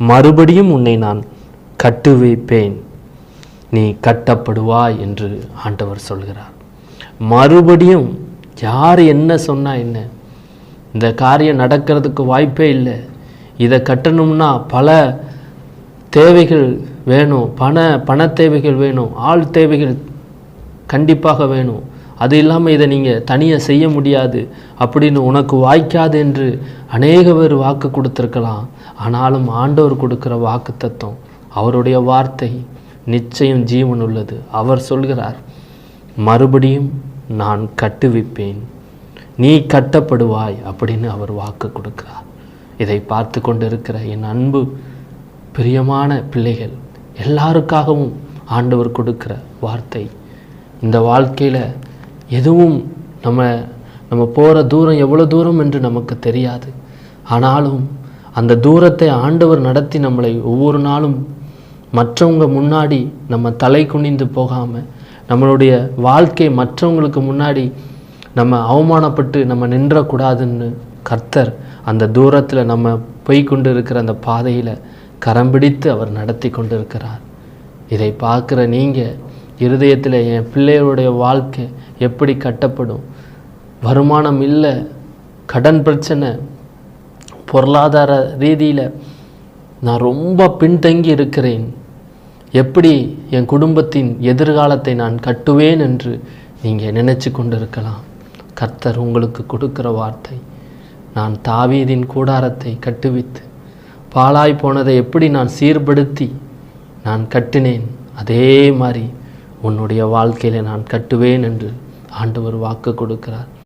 மறுபடியும் உன்னை நான் கட்டுவிப்பேன், நீ கட்டப்படுவாய் என்று ஆண்டவர் சொல்கிறார். மறுபடியும் யார் என்ன சொன்னா என்ன, இந்த காரியம் நடக்கிறதுக்கு வாய்ப்பே இல்லை. இதை கட்டணும்னா பல தேவைகள் வேணும், பண தேவைகள் வேணும், ஆள் தேவைகள் கண்டிப்பாக வேணும். அது இல்லாமல் இதை நீங்கள் தனியாக செய்ய முடியாது, அப்படின்னு உனக்கு வாய்க்காது என்று அநேக பேர் வாக்கு கொடுத்துருக்கலாம். ஆனாலும் ஆண்டவர் கொடுக்குற வாக்கு தத்துவம், அவருடைய வார்த்தை நிச்சயம் ஜீவன் உள்ளது. அவர் சொல்கிறார், மறுபடியும் நான் கட்டுவிப்பேன், நீ கட்டப்படுவாய் அப்படின்னு அவர் வாக்கு கொடுக்கிறார். இதை பார்த்து கொண்டு இருக்கிற என் அன்பு பிரியமான பிள்ளைகள் எல்லாருக்காகவும் ஆண்டவர் கொடுக்கிற வார்த்தை. இந்த வாழ்க்கையில் எதுவும் நம்ம போகிற தூரம் எவ்வளோ தூரம் என்று நமக்கு தெரியாது. ஆனாலும் அந்த தூரத்தை ஆண்டவர் நடத்தி நம்மளை ஒவ்வொரு நாளும் மற்றவங்க முன்னாடி நம்ம தலை குனிந்து போகாமல், நம்மளுடைய வாழ்க்கை மற்றவங்களுக்கு முன்னாடி நம்ம அவமானப்பட்டு நம்ம நின்றக்கூடாதுன்னு கர்த்தர் அந்த தூரத்தில் நம்ம போய் கொண்டு இருக்கிற அந்த பாதையில் கரம் பிடித்து அவர் நடத்தி கொண்டு இருக்கிறார். இதை பார்க்குற நீங்கள் இருதயத்தில் என் பிள்ளைகளுடைய வாழ்க்கை எப்படி கட்டப்படும், வருமானம் இல்லை, கடன் பிரச்சனை, பொருளாதார ரீதியில் நான் ரொம்ப பின்தங்கி இருக்கிறேன், எப்படி என் குடும்பத்தின் எதிர்காலத்தை நான் கட்டுவேன் என்று நீங்கள் நினச்சி கொண்டு இருக்கலாம். கர்த்தர் உங்களுக்கு கொடுக்கிற வார்த்தை, நான் தாவீதின் கூடாரத்தை கட்டுவித்து பாழாய் போனதை எப்படி நான் சீர்படுத்தி நான் கட்டினேன், அதே மாதிரி உன்னுடைய வாழ்க்கையில் நான் கட்டுவேன் என்று ஆண்டவர் வாக்கு கொடுக்கிறார்.